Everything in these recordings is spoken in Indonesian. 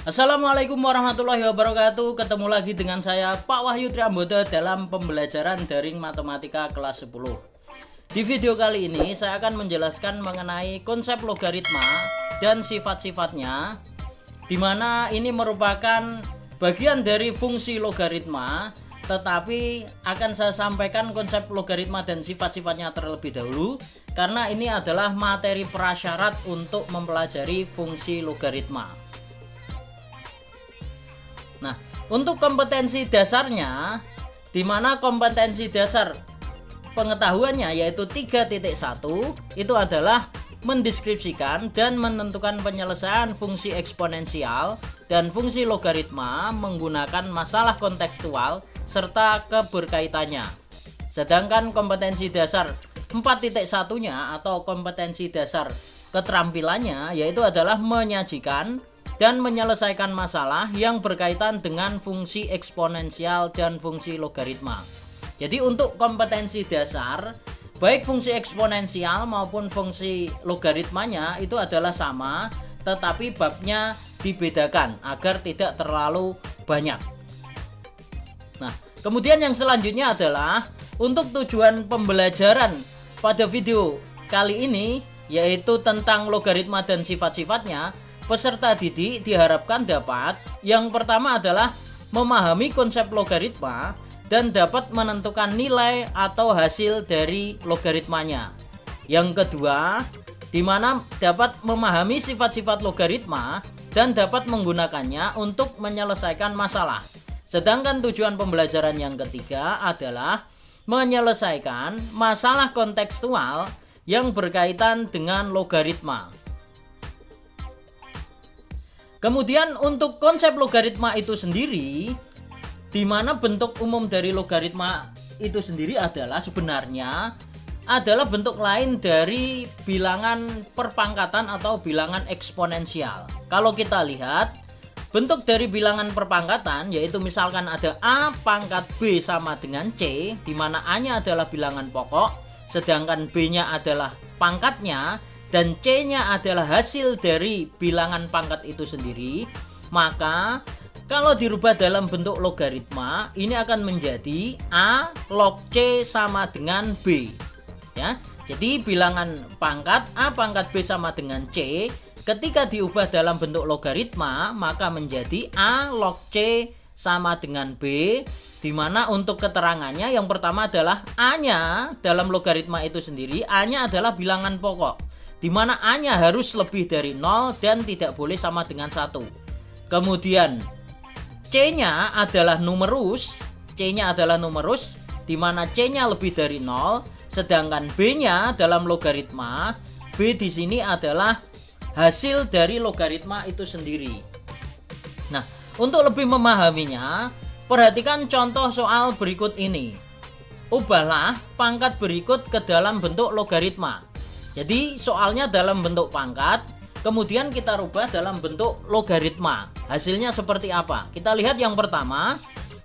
Assalamualaikum warahmatullahi wabarakatuh. Ketemu lagi dengan saya Pak Wahyu Triambodo dalam pembelajaran daring matematika kelas 10. Di video kali ini saya akan menjelaskan mengenai konsep logaritma dan sifat-sifatnya, di mana ini merupakan bagian dari fungsi logaritma, tetapi akan saya sampaikan konsep logaritma dan sifat-sifatnya terlebih dahulu karena ini adalah materi prasyarat untuk mempelajari fungsi logaritma. Nah, untuk kompetensi dasarnya, di mana kompetensi dasar pengetahuannya yaitu 3.1 itu adalah mendeskripsikan dan menentukan penyelesaian fungsi eksponensial dan fungsi logaritma menggunakan masalah kontekstual serta keberkaitannya. Sedangkan kompetensi dasar 4.1-nya atau kompetensi dasar keterampilannya yaitu adalah menyajikan dan menyelesaikan masalah yang berkaitan dengan fungsi eksponensial dan fungsi logaritma. Jadi untuk kompetensi dasar, baik fungsi eksponensial maupun fungsi logaritmanya itu adalah sama, tetapi babnya dibedakan agar tidak terlalu banyak. Nah, kemudian yang selanjutnya adalah untuk tujuan pembelajaran pada video kali ini, yaitu tentang logaritma dan sifat-sifatnya, peserta didik diharapkan dapat yang pertama adalah memahami konsep logaritma dan dapat menentukan nilai atau hasil dari logaritmanya. Yang kedua, di mana dapat memahami sifat-sifat logaritma dan dapat menggunakannya untuk menyelesaikan masalah. Sedangkan tujuan pembelajaran yang ketiga adalah menyelesaikan masalah kontekstual yang berkaitan dengan logaritma. Kemudian untuk konsep logaritma itu sendiri, di mana bentuk umum dari logaritma itu sendiri adalah sebenarnya adalah bentuk lain dari bilangan perpangkatan atau bilangan eksponensial. Kalau kita lihat bentuk dari bilangan perpangkatan yaitu misalkan ada A pangkat B sama dengan C, di mana A-nya adalah bilangan pokok, sedangkan B-nya adalah pangkatnya, dan C-nya adalah hasil dari bilangan pangkat itu sendiri, maka kalau dirubah dalam bentuk logaritma ini akan menjadi A log C sama dengan B. Ya, jadi bilangan pangkat A pangkat B sama dengan C ketika diubah dalam bentuk logaritma maka menjadi A log C sama dengan B, di mana untuk keterangannya yang pertama adalah A-nya dalam logaritma itu sendiri, A-nya adalah bilangan pokok, di mana A-nya harus lebih dari 0 dan tidak boleh sama dengan 1. Kemudian C-nya adalah numerus, di mana C-nya lebih dari 0, sedangkan B-nya dalam logaritma, B di sini adalah hasil dari logaritma itu sendiri. Nah, untuk lebih memahaminya, perhatikan contoh soal berikut ini. Ubahlah pangkat berikut ke dalam bentuk logaritma. Jadi soalnya dalam bentuk pangkat, kemudian kita rubah dalam bentuk logaritma. Hasilnya seperti apa? Kita lihat yang pertama,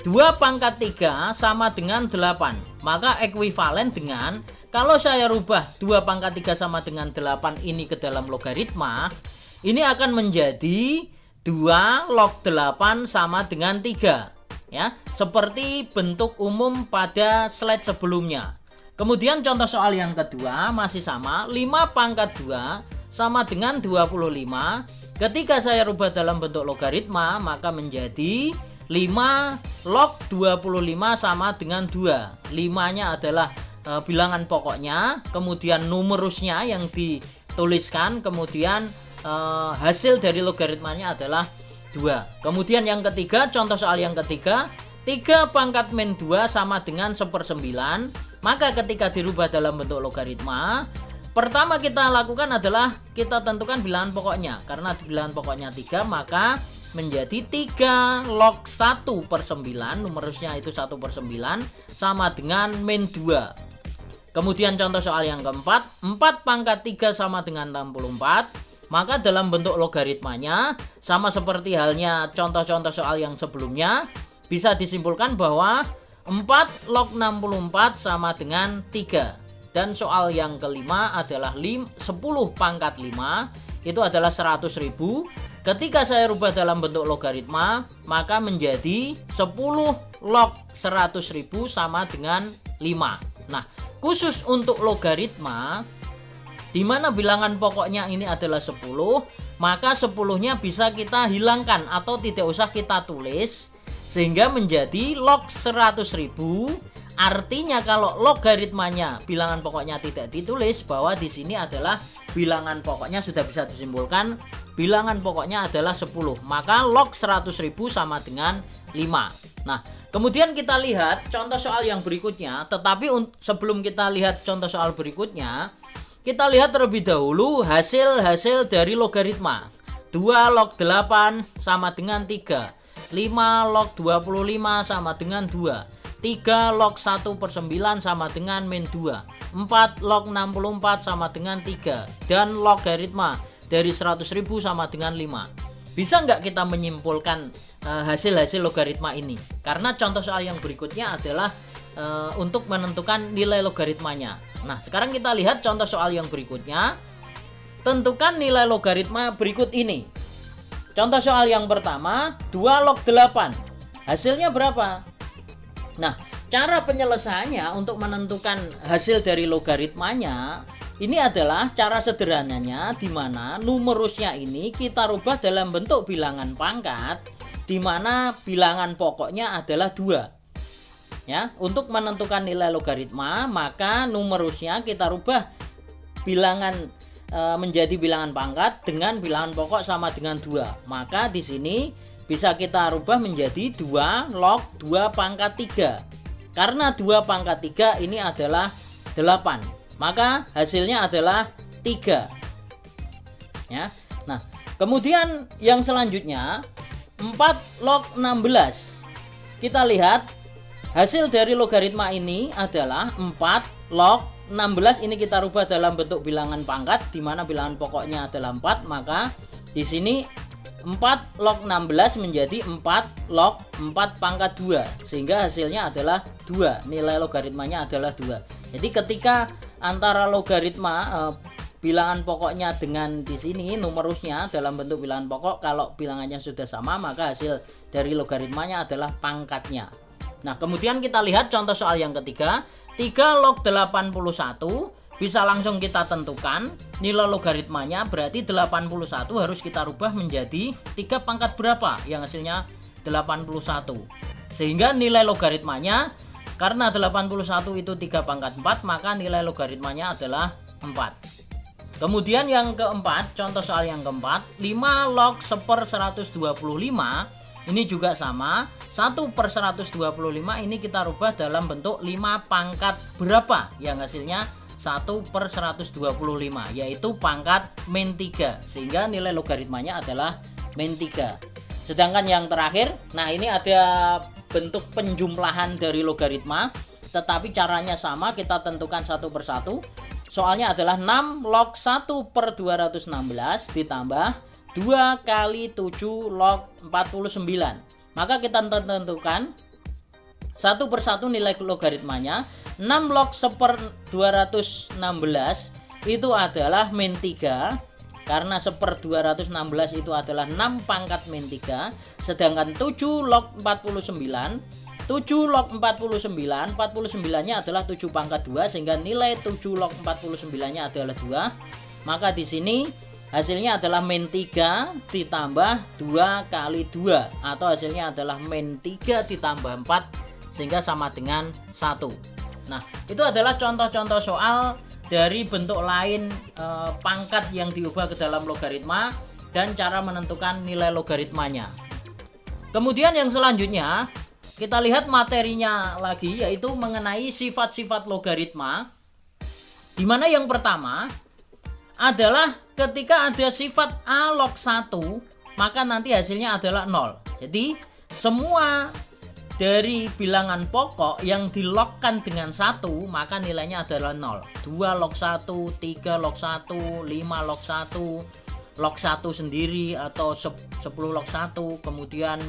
2 pangkat 3 sama dengan 8. Maka ekuivalen dengan, kalau saya rubah 2 pangkat 3 sama dengan 8 ini ke dalam logaritma, ini akan menjadi 2 log 8 sama dengan 3. Ya, seperti bentuk umum pada slide sebelumnya. Kemudian contoh soal yang kedua masih sama, 5 pangkat 2 sama dengan 25. Ketika saya rubah dalam bentuk logaritma maka menjadi 5 log 25 sama dengan 2. 5-nya adalah bilangan pokoknya, kemudian numerusnya yang dituliskan, kemudian hasil dari logaritmanya adalah 2. Kemudian yang ketiga, contoh soal yang ketiga, 3 pangkat min 2 sama dengan 1/9. Maka ketika dirubah dalam bentuk logaritma, pertama kita lakukan adalah kita tentukan bilangan pokoknya. Karena bilangan pokoknya 3, maka menjadi 3 log 1/9, numerusnya itu 1/9, sama dengan min 2. Kemudian contoh soal yang keempat, 4 pangkat 3 sama dengan 64. Maka dalam bentuk logaritmanya, sama seperti halnya contoh-contoh soal yang sebelumnya, bisa disimpulkan bahwa 4 log 64 sama dengan 3. Dan soal yang kelima adalah 10 pangkat 5 itu adalah 100.000. ketika saya rubah dalam bentuk logaritma, maka menjadi 10 log 100.000 sama dengan 5. Nah, khusus untuk logaritma, di mana bilangan pokoknya ini adalah 10, maka 10-nya bisa kita hilangkan atau tidak usah kita tulis, sehingga menjadi log 100.000. Artinya kalau logaritmanya bilangan pokoknya tidak ditulis, bahwa di sini adalah bilangan pokoknya sudah bisa disimpulkan, bilangan pokoknya adalah 10. Maka log 100.000 sama dengan 5. Nah, kemudian kita lihat contoh soal yang berikutnya. Tetapi sebelum kita lihat contoh soal berikutnya, kita lihat terlebih dahulu hasil dari logaritma. 2 log 8 sama dengan 3. 5 log 25 sama dengan 2. 3 log 1/9 sama dengan min 2. 4 log 64 sama dengan 3. Dan logaritma dari 100.000 sama dengan 5. Bisa nggak kita menyimpulkan hasil logaritma ini? Karena contoh soal yang berikutnya adalah untuk menentukan nilai logaritmanya. Nah, sekarang kita lihat contoh soal yang berikutnya. Tentukan nilai logaritma berikut ini. Contoh soal yang pertama, 2 log 8. Hasilnya berapa? Nah, cara penyelesaiannya untuk menentukan hasil dari logaritmanya ini adalah cara sederhananya, di mana numerusnya ini kita rubah dalam bentuk bilangan pangkat, di mana bilangan pokoknya adalah 2. Ya, untuk menentukan nilai logaritma, maka numerusnya kita rubah bilangan menjadi bilangan pangkat dengan bilangan pokok sama dengan 2. Maka di sini bisa kita rubah menjadi 2 log 2 pangkat 3. Karena 2 pangkat 3 ini adalah 8. Maka hasilnya adalah 3. Ya. Nah, kemudian yang selanjutnya 4 log 16. Kita lihat hasil dari logaritma ini adalah 4 log 16. Ini kita rubah dalam bentuk bilangan pangkat, di mana bilangan pokoknya adalah 4. Maka di sini 4 log 16 menjadi 4 log 4 pangkat 2, sehingga hasilnya adalah 2. Nilai logaritmanya adalah 2. Jadi ketika antara logaritma bilangan pokoknya dengan di sini numerusnya dalam bentuk bilangan pokok, kalau bilangannya sudah sama, maka hasil dari logaritmanya adalah pangkatnya. Nah, kemudian kita lihat contoh soal yang ketiga. 3 log 81. Bisa langsung kita tentukan nilai logaritmanya, berarti 81 harus kita rubah menjadi 3 pangkat berapa, yang hasilnya 81. Sehingga nilai logaritmanya, karena 81 itu 3 pangkat 4, maka nilai logaritmanya adalah 4. Kemudian yang keempat, contoh soal yang keempat, 5 log 1/125. Ini juga sama, 1/125 ini kita rubah dalam bentuk 5 pangkat berapa, yang hasilnya 1/125, yaitu pangkat min 3, sehingga nilai logaritmanya adalah min 3. Sedangkan yang terakhir, nah ini ada bentuk penjumlahan dari logaritma, tetapi caranya sama, kita tentukan satu persatu. Soalnya adalah 6 log 1/216 ditambah 2 kali 7 log 49. Maka kita tentukan satu persatu nilai logaritmanya. 6 log 1/216 itu adalah min 3, karena 1/216 itu adalah 6 pangkat min 3. Sedangkan 7 log 49, 7 log 49, 49-nya adalah 7 pangkat 2, sehingga nilai 7 log 49-nya adalah 2. Maka di sini hasilnya adalah min 3 ditambah 2 kali 2, atau hasilnya adalah min 3 ditambah 4, sehingga sama dengan 1. Nah, itu adalah contoh-contoh soal dari bentuk lain pangkat yang diubah ke dalam logaritma dan cara menentukan nilai logaritmanya. Kemudian yang selanjutnya kita lihat materinya lagi, yaitu mengenai sifat-sifat logaritma. Di mana yang pertama adalah ketika ada sifat A log 1, maka nanti hasilnya adalah 0. Jadi semua dari bilangan pokok yang dilogkan dengan 1, maka nilainya adalah 0. 2 log 1, 3 log 1, 5 log 1, log 1 sendiri, atau 10 log 1, kemudian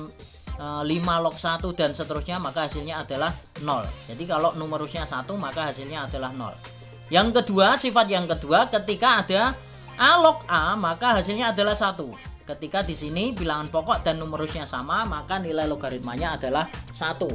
5 log 1 dan seterusnya, maka hasilnya adalah 0. Jadi kalau numerusnya 1, maka hasilnya adalah 0. Yang kedua, sifat yang kedua, ketika ada A log A, maka hasilnya adalah 1. Ketika di sini bilangan pokok dan numerusnya sama, maka nilai logaritmanya adalah 1.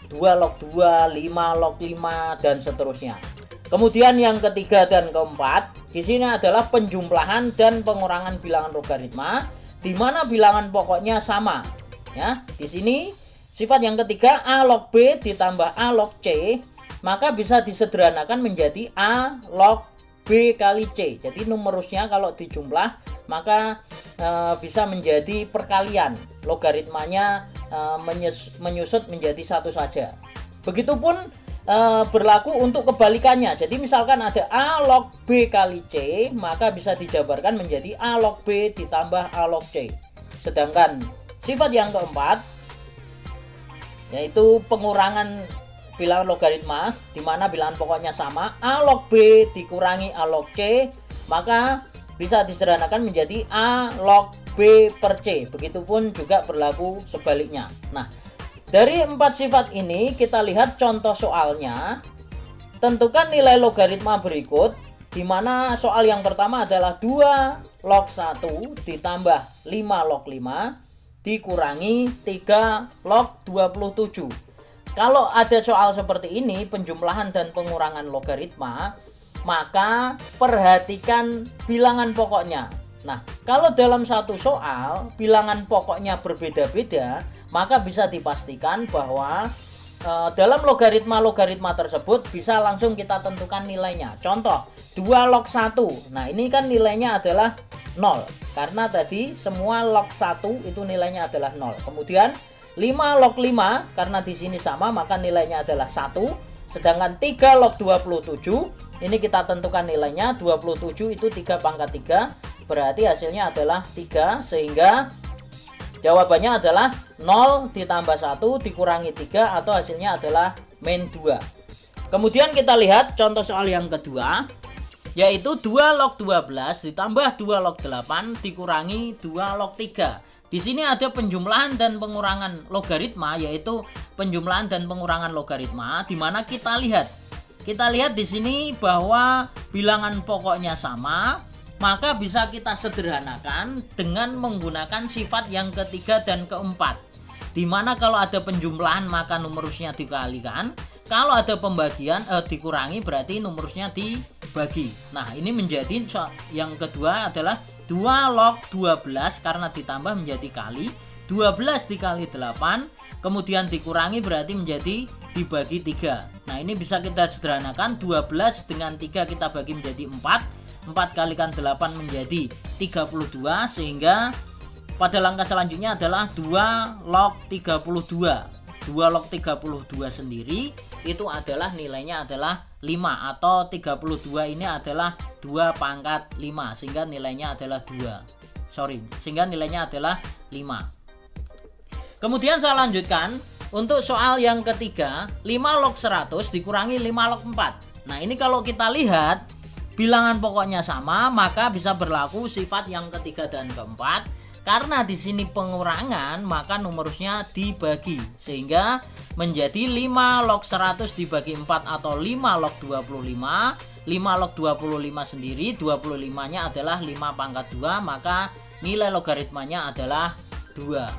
2 log 2, 5 log 5 dan seterusnya. Kemudian yang ketiga dan keempat, di sini adalah penjumlahan dan pengurangan bilangan logaritma di mana bilangan pokoknya sama. Ya, di sini sifat yang ketiga A log B ditambah A log C, maka bisa disederhanakan menjadi A log B kali C. Jadi numerusnya kalau dijumlah maka bisa menjadi perkalian. Logaritmanya menyusut menjadi satu saja. Begitupun berlaku untuk kebalikannya. Jadi misalkan ada A log B kali C, maka bisa dijabarkan menjadi A log B ditambah A log C. Sedangkan sifat yang keempat yaitu pengurangan bilangan logaritma di mana bilangan pokoknya sama, A log B dikurangi A log C, maka bisa disederhanakan menjadi A log B per C. Begitupun juga berlaku sebaliknya. Nah, dari 4 sifat ini kita lihat contoh soalnya. Tentukan nilai logaritma berikut, di mana soal yang pertama adalah 2 log 1 ditambah 5 log 5 dikurangi 3 log 27. Kalau ada soal seperti ini, penjumlahan dan pengurangan logaritma, maka perhatikan bilangan pokoknya. Nah, kalau dalam satu soal bilangan pokoknya berbeda-beda, maka bisa dipastikan bahwa dalam logaritma tersebut bisa langsung kita tentukan nilainya. Contoh 2 log 1. Nah, ini kan nilainya adalah 0 karena tadi semua log 1 itu nilainya adalah 0. Kemudian 5 log 5 karena di sini sama maka nilainya adalah 1. Sedangkan 3 log 27 ini kita tentukan nilainya 27 itu 3 pangkat 3, berarti hasilnya adalah 3, sehingga jawabannya adalah 0 ditambah 1 dikurangi 3 atau hasilnya adalah min 2. Kemudian kita lihat contoh soal yang kedua, yaitu 2 log 12 ditambah 2 log 8 dikurangi 2 log 3. Di sini ada penjumlahan dan pengurangan logaritma, yaitu penjumlahan dan pengurangan logaritma, di mana kita lihat di sini bahwa bilangan pokoknya sama, maka bisa kita sederhanakan dengan menggunakan sifat yang ketiga dan keempat. Di mana kalau ada penjumlahan maka numerusnya dikalikan, kalau ada pembagian dikurangi berarti numerusnya dibagi. Nah, ini menjadi yang kedua adalah 2 log 12 karena ditambah menjadi kali, 12 dikali 8, kemudian dikurangi berarti menjadi dibagi 3. Nah, ini bisa kita sederhanakan, 12 dengan 3 kita bagi menjadi 4, 4 kalikan 8 menjadi 32, sehingga pada langkah selanjutnya adalah 2 log 32. 2 log 32 sendiri itu adalah nilainya adalah 5, atau 32 ini adalah 2 pangkat 5, sehingga nilainya adalah 2. Sehingga nilainya adalah 5. Kemudian saya lanjutkan untuk soal yang ketiga, 5 log 100 dikurangi 5 log 4. Nah, ini kalau kita lihat bilangan pokoknya sama, maka bisa berlaku sifat yang ketiga dan keempat. Karena di sini pengurangan, maka numerusnya dibagi, sehingga menjadi 5 log 100 dibagi 4 atau 5 log 25. 5 log 25 sendiri, 25-nya adalah 5 pangkat 2, maka nilai logaritmanya adalah 2.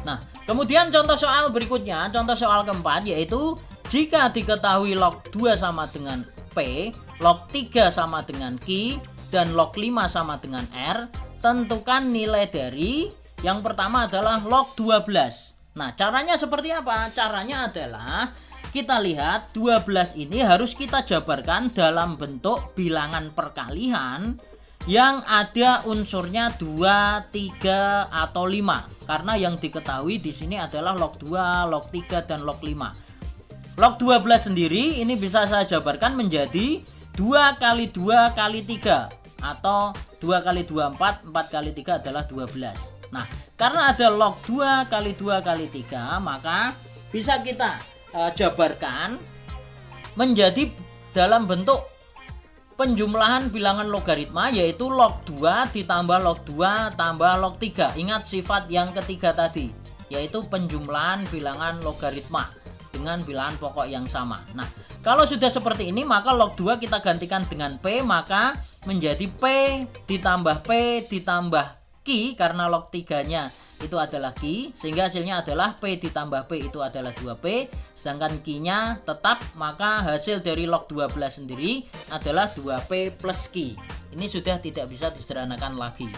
Nah, kemudian contoh soal berikutnya, contoh soal keempat, yaitu jika diketahui log 2 sama dengan P, log 3 sama dengan Q, dan log 5 sama dengan R, tentukan nilai dari yang pertama adalah log 12. Nah, caranya seperti apa? Caranya adalah kita lihat 12 ini harus kita jabarkan dalam bentuk bilangan perkalian yang ada unsurnya 2, 3 atau 5. Karena yang diketahui di sini adalah log 2, log 3 dan log 5. Log 12 sendiri ini bisa saya jabarkan menjadi 2 kali 2 kali 3 atau 2 kali 2 4, 4 kali 3 adalah 12. Nah, karena ada log 2 kali 2 kali 3, maka bisa kita jabarkan menjadi dalam bentuk penjumlahan bilangan logaritma, yaitu log 2 ditambah log 2 tambah log 3. Ingat sifat yang ketiga tadi, yaitu penjumlahan bilangan logaritma. dengan bilangan pokok yang sama. Nah, kalau sudah seperti ini maka log 2 kita gantikan dengan P, maka menjadi P ditambah P ditambah Q karena log 3-nya itu adalah Q, sehingga hasilnya adalah P ditambah P itu adalah 2P, sedangkan Q-nya tetap, maka hasil dari log 12 sendiri adalah 2P plus Q. Ini sudah tidak bisa disederhanakan lagi.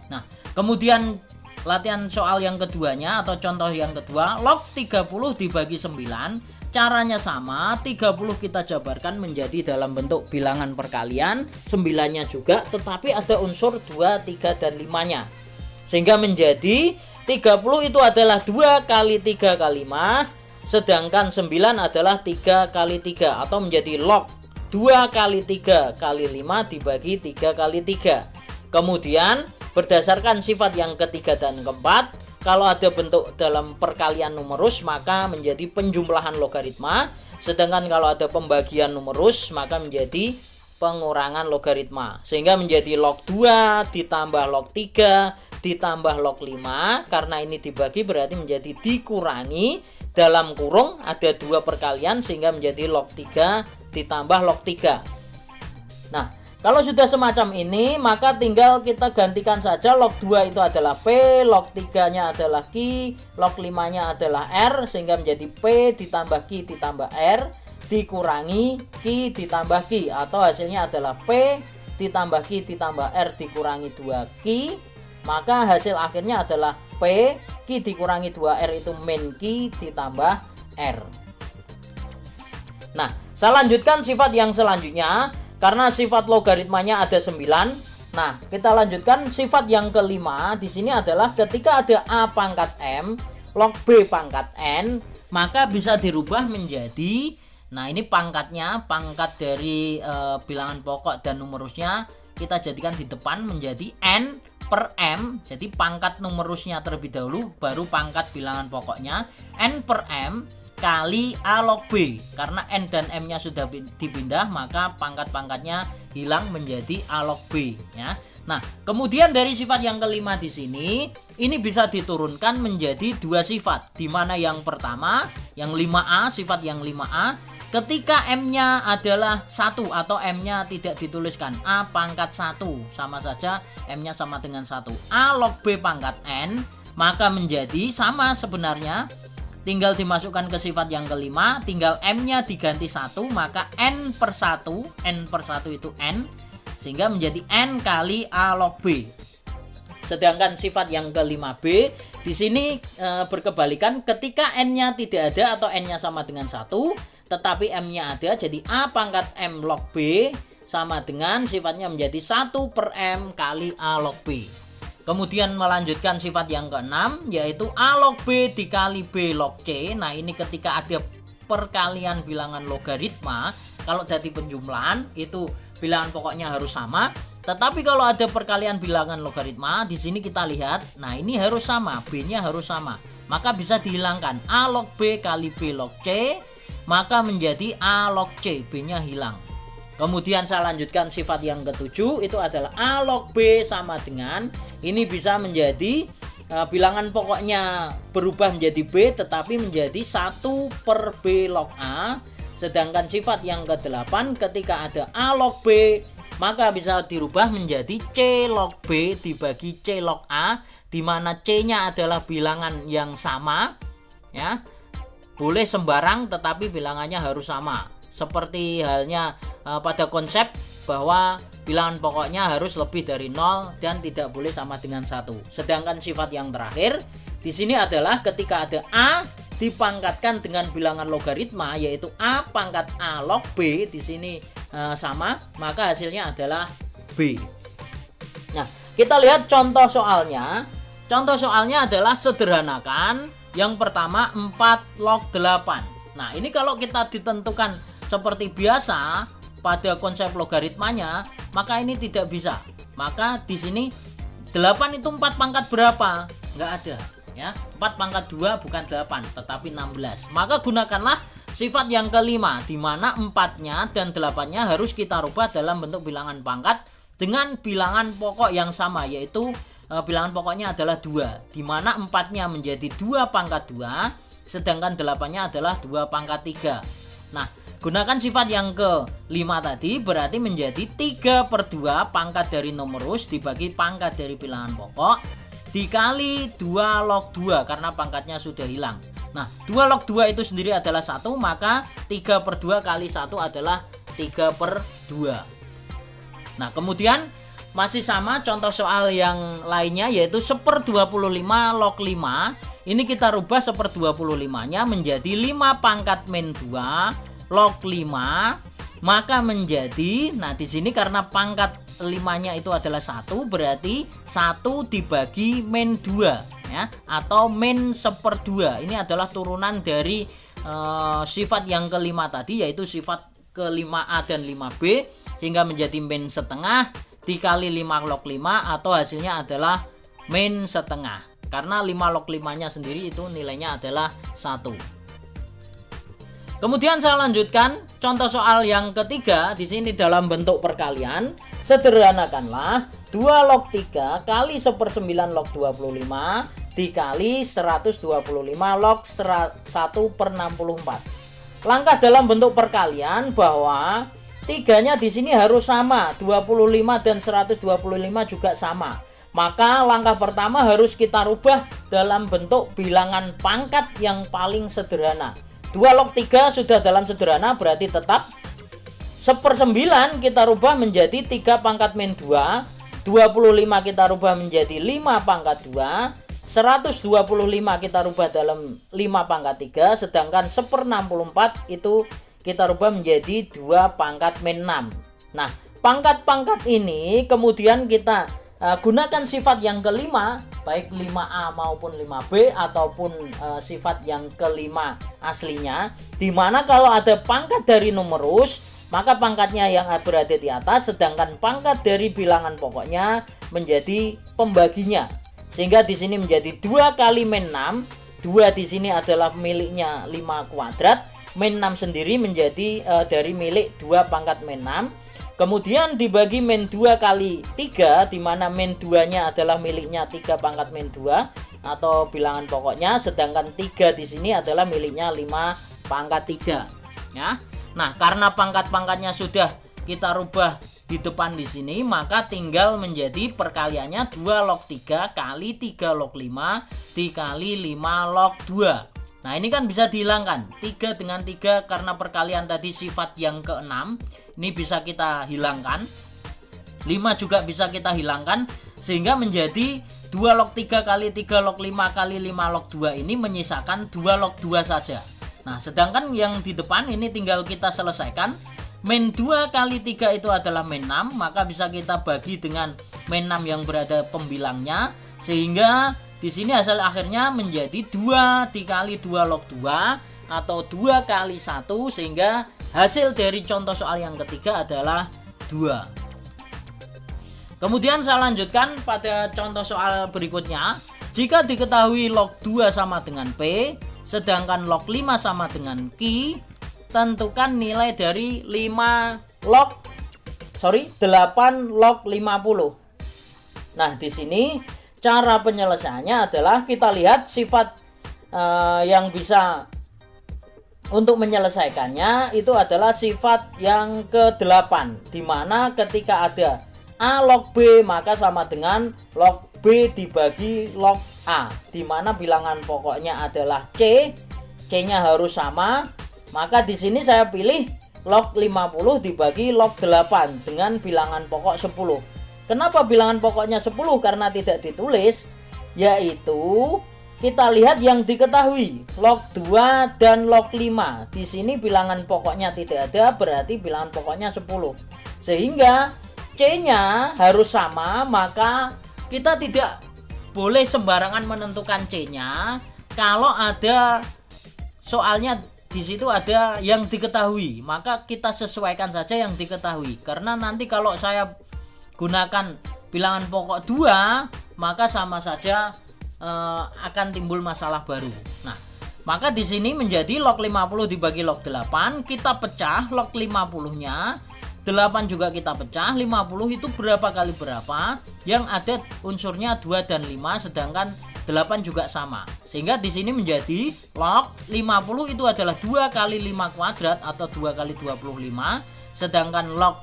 Nah, kemudian latihan soal yang keduanya atau contoh yang kedua, log 30 dibagi 9, caranya sama, 30 kita jabarkan menjadi dalam bentuk bilangan perkalian, 9-nya juga, tetapi ada unsur 2, 3, dan 5-nya. Sehingga menjadi 30 itu adalah 2 kali 3 kali 5, sedangkan 9 adalah 3 kali 3, atau menjadi log 2 kali 3 kali 5 dibagi 3 kali 3. Kemudian berdasarkan sifat yang ketiga dan keempat, kalau ada bentuk dalam perkalian numerus maka menjadi penjumlahan logaritma, sedangkan kalau ada pembagian numerus maka menjadi pengurangan logaritma, sehingga menjadi log 2 ditambah log 3 ditambah log 5, karena ini dibagi berarti menjadi dikurangi, dalam kurung ada 2 perkalian sehingga menjadi log 3 ditambah log 3. Nah, kalau sudah semacam ini maka tinggal kita gantikan saja, log 2 itu adalah P, log 3-nya adalah Q, log 5-nya adalah R, sehingga menjadi P ditambah Q ditambah R dikurangi Q ditambah Q, atau hasilnya adalah P ditambah Q ditambah R dikurangi 2Q, maka hasil akhirnya adalah P Q dikurangi 2R itu min Q ditambah R. Nah, saya lanjutkan sifat yang selanjutnya, karena sifat logaritmanya ada 9. Nah, kita lanjutkan sifat yang kelima. Di sini adalah ketika ada A pangkat M log B pangkat N, maka bisa dirubah menjadi, nah ini pangkatnya, pangkat dari bilangan pokok dan numerusnya kita jadikan di depan menjadi N per M. Jadi pangkat numerusnya terlebih dahulu, baru pangkat bilangan pokoknya. N per M kali A log B, karena N dan M nya sudah dipindah maka pangkat-pangkatnya hilang menjadi A log B ya. Nah, kemudian dari sifat yang kelima di sini ini bisa diturunkan menjadi 2 sifat, di mana yang pertama yang 5A, sifat yang 5A, ketika M-nya adalah 1 atau M-nya tidak dituliskan, A pangkat 1 sama saja, M-nya sama dengan 1, A log B pangkat N, maka menjadi sama sebenarnya, tinggal dimasukkan ke sifat yang kelima, tinggal M-nya diganti 1, maka N per 1, N per 1 itu N, sehingga menjadi N kali A log B. Sedangkan sifat yang kelima B, di sini berkebalikan, ketika N-nya tidak ada atau N-nya sama dengan 1, tetapi M-nya ada, jadi A pangkat M log B sama dengan sifatnya menjadi 1 per M kali A log B. Kemudian melanjutkan sifat yang keenam, yaitu A log B dikali B log C. Nah, ini ketika ada perkalian bilangan logaritma, kalau dari penjumlahan itu bilangan pokoknya harus sama. Tetapi kalau ada perkalian bilangan logaritma, di sini kita lihat, nah ini harus sama, B-nya harus sama. Maka bisa dihilangkan A log B kali B log C, maka menjadi A log C, B-nya hilang. Kemudian saya lanjutkan sifat yang ketujuh, itu adalah A log B sama dengan, ini bisa menjadi bilangan pokoknya berubah menjadi B tetapi menjadi 1 per B log A. Sedangkan sifat yang ke-8, ketika ada A log B maka bisa dirubah menjadi C log B dibagi C log A, di mana C-nya adalah bilangan yang sama ya. Boleh sembarang tetapi bilangannya harus sama. Seperti halnya pada konsep bahwa bilangan pokoknya harus lebih dari 0 dan tidak boleh sama dengan 1. Sedangkan sifat yang terakhir di sini adalah ketika ada A dipangkatkan dengan bilangan logaritma, yaitu A pangkat A log B, di sini sama, maka hasilnya adalah B. Nah, kita lihat contoh soalnya. Contoh soalnya adalah sederhanakan. Yang pertama 4 log 8. Nah, ini kalau kita ditentukan seperti biasa pada konsep logaritmanya, maka ini tidak bisa. Maka di sini 8 itu 4 pangkat berapa? Enggak ada ya. 4 pangkat 2 bukan 8 tetapi 16. Maka gunakanlah sifat yang kelima, di mana 4-nya dan 8-nya harus kita rubah dalam bentuk bilangan pangkat dengan bilangan pokok yang sama, yaitu bilangan pokoknya adalah 2, di mana 4-nya menjadi 2 pangkat 2, sedangkan 8-nya adalah 2 pangkat 3. Nah, gunakan sifat yang ke-5 tadi, berarti menjadi 3/2 pangkat dari numerus dibagi pangkat dari bilangan pokok dikali 2 log 2 karena pangkatnya sudah hilang. Nah, 2 log 2 itu sendiri adalah 1, maka 3/2 kali 1 adalah 3/2. Nah, kemudian masih sama contoh soal yang lainnya, yaitu 1/25 log 5. Ini kita rubah 1/25-nya menjadi 5 pangkat min 2 log 5, maka menjadi, nah di sini karena pangkat 5-nya itu adalah 1, berarti 1 dibagi min 2 ya, atau min 1/2. Ini adalah turunan dari sifat yang ke-5 tadi, yaitu sifat ke-5A dan 5B, sehingga menjadi min setengah dikali 5 log 5, atau hasilnya adalah min setengah. Karena 5 log 5-nya sendiri itu nilainya adalah 1. Kemudian saya lanjutkan contoh soal yang ketiga. Di sini dalam bentuk perkalian. Sederhanakanlah 2 log 3 kali 1/9 log 25 dikali 125 log 1/64. Langkah dalam bentuk perkalian bahwa 3-nya di sini harus sama, 25 dan 125 juga sama. Maka langkah pertama harus kita rubah dalam bentuk bilangan pangkat yang paling sederhana. 2 log 3 sudah dalam sederhana, berarti tetap 1/9 kita rubah menjadi 3 pangkat min 2, 25 kita rubah menjadi 5 pangkat 2, 125 kita rubah dalam 5 pangkat 3, sedangkan 1/64 itu kita rubah menjadi 2 pangkat min 6. Nah, pangkat-pangkat ini kemudian kita gunakan sifat yang ke-5, baik 5A maupun 5B ataupun sifat yang ke-5 aslinya, dimana kalau ada pangkat dari numerus, maka pangkatnya yang berada di atas, sedangkan pangkat dari bilangan pokoknya menjadi pembaginya. Sehingga di sini menjadi 2 kali min 6. 2 di sini adalah miliknya 5 kuadrat. Min 6 sendiri menjadi dari milik 2 pangkat min 6. Kemudian dibagi min 2 kali 3, di mana min 2-nya adalah miliknya 3 pangkat min 2 atau bilangan pokoknya, sedangkan 3 di sini adalah miliknya 5 pangkat 3 ya. Nah, karena pangkat-pangkatnya sudah kita rubah di depan di sini, maka tinggal menjadi perkaliannya 2 log 3 kali 3 log 5 dikali 5 log 2. Nah, ini kan bisa dihilangkan. 3 dengan 3 karena perkalian tadi sifat yang ke-6, ini bisa kita hilangkan. 5 juga bisa kita hilangkan, sehingga menjadi 2 log 3 kali 3 log 5 kali 5 log 2 ini menyisakan 2 log 2 saja. Nah, sedangkan yang di depan ini tinggal kita selesaikan. Min 2 kali 3 itu adalah min 6, maka bisa kita bagi dengan min 6 yang berada pembilangnya, sehingga di sini hasil akhirnya menjadi 2 dikali 2 log 2 atau 2 kali 1, sehingga hasil dari contoh soal yang ketiga adalah 2. Kemudian saya lanjutkan pada contoh soal berikutnya. Jika diketahui log 2 sama dengan P, sedangkan log 5 sama dengan Q, tentukan nilai dari 8 log 50. Nah, di sini cara penyelesaiannya adalah kita lihat sifat yang bisa untuk menyelesaikannya itu adalah sifat yang ke-8, di mana ketika ada A log B maka sama dengan log B dibagi log A, di mana bilangan pokoknya adalah C, C-nya harus sama. Maka di sini saya pilih log 50 dibagi log 8 dengan bilangan pokok 10. Kenapa bilangan pokoknya 10? Karena tidak ditulis, yaitu kita lihat yang diketahui log 2 dan log 5. Di sini bilangan pokoknya tidak ada, berarti bilangan pokoknya 10. Sehingga C-nya harus sama, maka kita tidak boleh sembarangan menentukan C-nya. Kalau ada soalnya di situ ada yang diketahui, maka kita sesuaikan saja yang diketahui. Karena nanti kalau saya gunakan bilangan pokok 2, maka sama saja akan timbul masalah baru. Nah, maka di sini menjadi log 50 dibagi log 8, kita pecah log 50-nya, 8 juga kita pecah, 50 itu berapa kali berapa? Yang ada unsurnya 2 dan 5, sedangkan 8 juga sama. Sehingga di sini menjadi log 50 itu adalah 2 kali 5 kuadrat atau 2 kali 25. Sedangkan log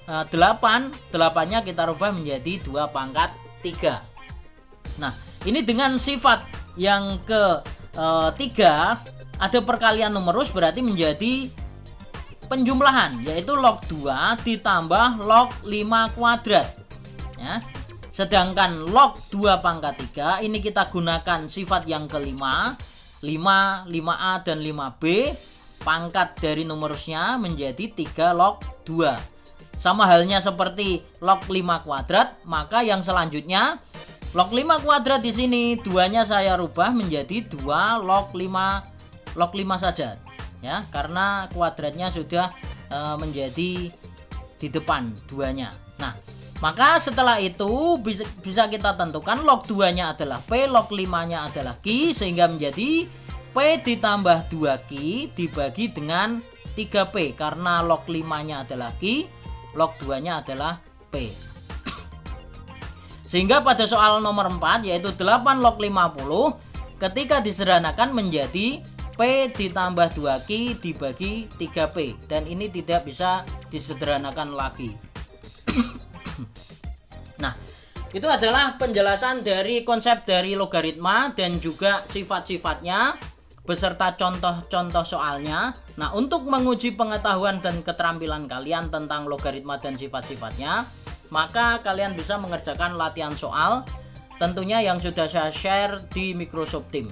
8-nya kita rubah menjadi 2 pangkat 3. Nah, ini dengan sifat yang ketiga, ada perkalian numerus berarti menjadi penjumlahan, yaitu log 2 ditambah log 5 kuadrat ya. Sedangkan log 2 pangkat 3 ini kita gunakan sifat yang kelima, 5A dan 5B, pangkat dari numerusnya menjadi 3 log 2. Sama halnya seperti log 5 kuadrat, maka yang selanjutnya log 5 kuadrat di sini 2-nya saya rubah menjadi 2 log 5 saja ya, karena kuadratnya sudah menjadi di depan 2-nya. Nah, maka setelah itu bisa kita tentukan log 2-nya adalah P, log 5-nya adalah Q, sehingga menjadi P ditambah 2Q dibagi dengan 3P, karena log 5-nya adalah Q, log 2-nya adalah P. Sehingga pada soal nomor 4 yaitu 8 log 50 ketika disederhanakan menjadi P ditambah 2Q dibagi 3P, dan ini tidak bisa disederhanakan lagi. Nah, itu adalah penjelasan dari konsep dari logaritma dan juga sifat-sifatnya beserta contoh-contoh soalnya. Nah, untuk menguji pengetahuan dan keterampilan kalian tentang logaritma dan sifat-sifatnya, maka kalian bisa mengerjakan latihan soal tentunya yang sudah saya share di Microsoft Teams.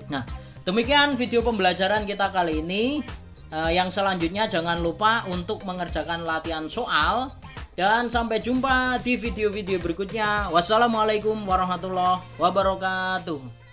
Nah, demikian video pembelajaran kita kali ini. Yang selanjutnya jangan lupa untuk mengerjakan latihan soal, dan sampai jumpa di video-video berikutnya. Wassalamualaikum warahmatullahi wabarakatuh.